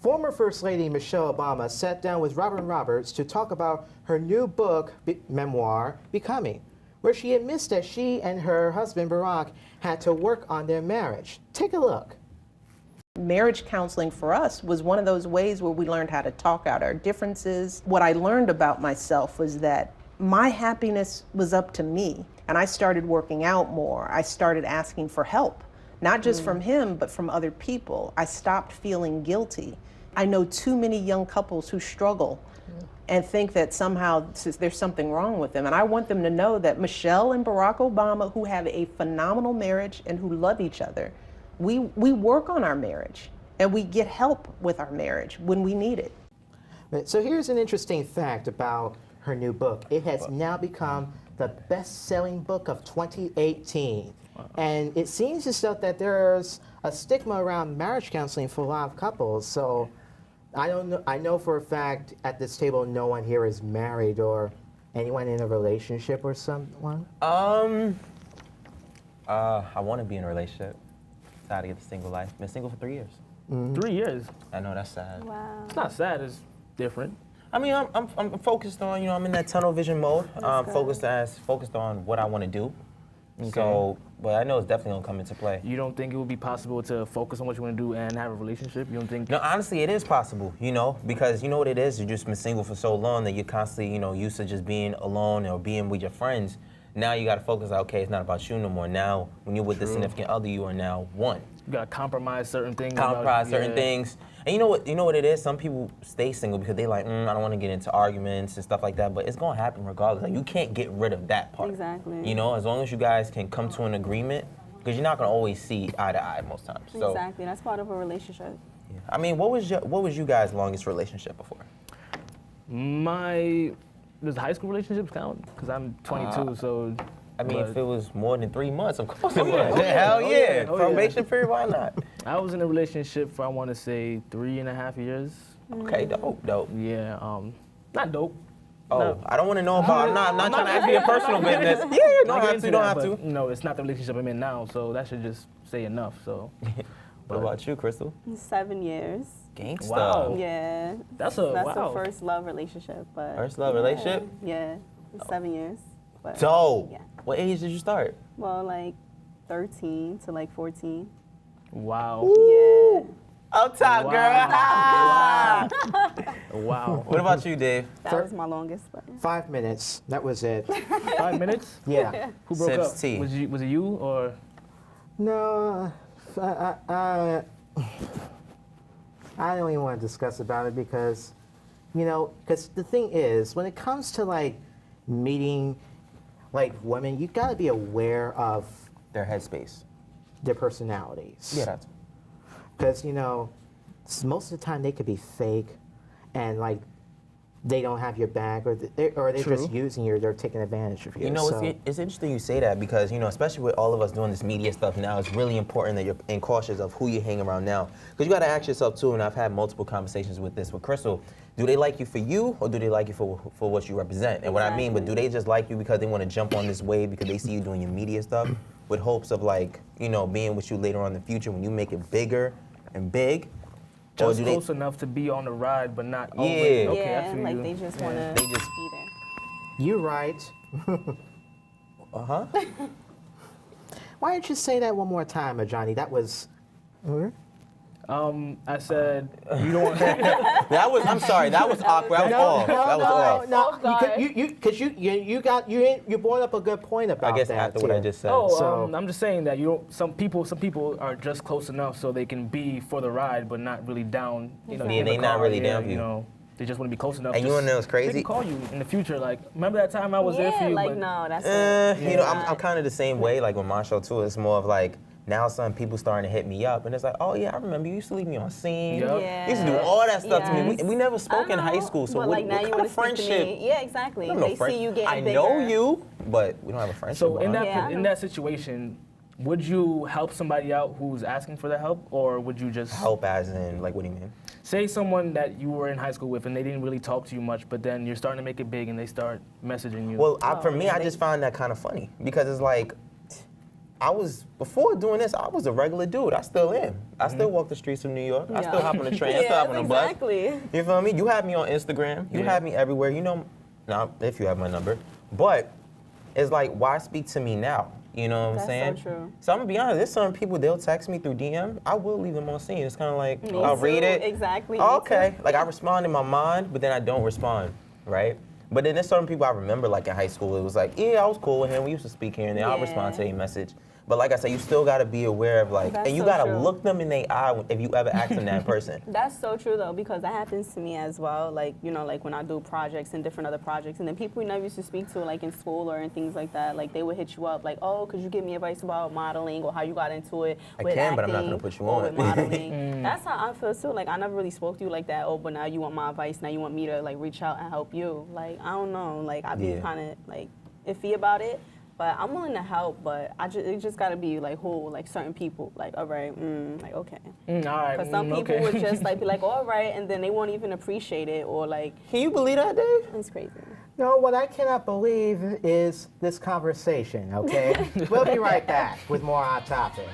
Former First Lady Michelle Obama sat down with Robin Roberts to talk about her new book, memoir, Becoming, where she admits that she and her husband Barack had to work on their marriage. Take a look. Marriage counseling for us was one of those ways where we learned how to talk out our differences. What I learned about myself was that my happiness was up to me, and I started working out more. I started asking for help, not just from him, but from other people. I stopped feeling guilty. I know too many young couples who struggle and think that somehow there's something wrong with them. And I want them to know that Michelle and Barack Obama, who have a phenomenal marriage and who love each other, we work on our marriage and we get help with our marriage when we need it. So here's an interesting fact about her new book. It has now become the best-selling book of 2018. And it seems as though that there's a stigma around marriage counseling for a lot of couples. So I don't know. I know for a fact at this table, no one here is married or anyone in a relationship or someone. I want to be in a relationship. Decided to get the single life. Been single for 3 years. 3 years. I know that's sad. Wow. It's not sad. It's different. I mean, I'm focused on, you know, I'm in that tunnel vision mode. That's good. Focused on what I want to do. So, but I know it's definitely gonna come into play. You don't think it would be possible to focus on what you want to do and have a relationship? You don't think? No, honestly, it is possible, you know, because you know what it is? You've just been single for so long that you're constantly, you know, used to just being alone or being with your friends. Now you gotta focus, okay, it's not about you no more. Now, when you're with the significant other, you are now one. You gotta compromise certain things. Compromise certain things. And you know what it is? Some people stay single because they like, I don't want to get into arguments and stuff like that, but it's gonna happen regardless. Like, you can't get rid of that part. Exactly. You know, as long as you guys can come to an agreement, because you're not gonna always see eye to eye most times. So, Exactly. That's part of a relationship. yeah. I mean, what was you guys' longest relationship before? Does high school relationships count? Because I'm 22, so. I mean, but if it was more than 3 months, of course it Oh, yeah. was. Hell Oh, yeah. yeah. Oh, yeah. Probation period, why not? I was in a relationship for, I want to say, 3.5 years. Okay, dope. Yeah, not dope. Oh, No. I don't want to know about. I'm not trying to ask you a personal business. Yeah, don't have to. Don't have to. No, it's not the relationship I'm in now, so that should just say enough. So. What about you, Crystal? 7 years. Gangsta. Wow. Yeah. That's the first love relationship. But First love relationship? Yeah. 7 years. But, Dope. Yeah. What age did you start? Well, like 13 to like 14. Wow. Yeah. Up top, Wow. girl. Wow. What about you, Dave? That was my longest. But 5 minutes. That was it. 5 minutes? Yeah. Who broke Sips up? tea. Was it you or? No, I don't even want to discuss about it because, because the thing is, when it comes to like meeting like women, you got to be aware of Their headspace. their personalities. Yeah, that's. Because most of the time they could be fake, and like they don't have your back, or they're just using you, or they're taking advantage of you. You know, So- it's interesting you say that because, especially with all of us doing this media stuff now, it's really important that you're being cautious of who you hang around now. Because you got to ask yourself, too, and I've had multiple conversations with Crystal, do they like you for you, or do they like you for what you represent? And what I mean, but do they just like you because they want to jump on this wave because they see you doing your media stuff with hopes of, like, being with you later on in the future when you make it bigger and big? Just Or do close enough to be on the ride, but not. Yeah. Okay, I yeah, feel like you. they just want to They just- be there. You right. Uh-huh. Why don't you say that one more time, Johnny? That was. I said you don't. I'm sorry, that was awkward. That was off. That was off. Because you brought up a good point about I guess that. after what I too. just said. I'm just saying that you don't. Some people are just close enough so they can be for the ride, but not really down. Yeah, in the they not car. really Yeah, down for you. They just want to be close enough. And you wanna know what's They crazy? can call you in the future. Like, remember that time I was there for you? like but no, that's it. I'm kind of the same way. Like with my show too, it's more of like now some people starting to hit me up, and it's like, oh yeah, I remember you used to leave me on scene. Yup. Yeah. You used to do all that stuff to me. Yes. We never spoke in I high know, school, so but what, like now what you kind want of to speak to friendship? me. Yeah, exactly. I don't know They friend- see you getting I bigger. know you, but we don't have a friendship. So in bond. that in that situation, would you help somebody out who's asking for the help, or would you just help as in like, what do you mean? say someone that you were in high school with and they didn't really talk to you much, but then you're starting to make it big and they start messaging you? Well, for me, I just find that kind of funny because it's like, I was, before doing this, I was a regular dude. I still am. I still walk the streets of New York. I still hop on the train. I still hop on the bus. exactly. You feel me? You have me on Instagram. You have me everywhere. You know, now if you have my number. But it's like, why speak to me now? You know what I'm saying? That's so true. So I'm gonna be honest, there's some people, they'll text me through DM. I will leave them on scene. It's kind of like, Me I'll too. read it. Exactly. Oh, me okay. too. Like I respond in my mind, but then I don't respond, right? But then there's certain people I remember, like in high school, it was like, yeah, I was cool with him. We used to speak here and there. I'll respond to Yeah. a message. But like I said, you still gotta be aware of like, That's and you so gotta true. look them in their eye if you ever ask them that person. That's so true though, because that happens to me as well. Like, you know, like when I do projects and different other projects, and then people we never used to speak to, like in school or in things like that, like they would hit you up, like, oh, could you give me advice about modeling or how you got into it I with can, acting but I'm not gonna put you or on. with modeling. That's how I feel too. Like I never really spoke to you like that. Oh, but now you want my advice. Now you want me to like reach out and help you. Like I don't know. Like I be Yeah. kind of like iffy about it. But I'm willing to help, but it just gotta be like who, like certain people, like all right, like okay. All right. Because some people okay. would just like be like, all right, and then they won't even appreciate it or like, Can you believe that, Dave? it's crazy. No, what I cannot believe is this conversation, okay? We'll be right back with more Hot Topics.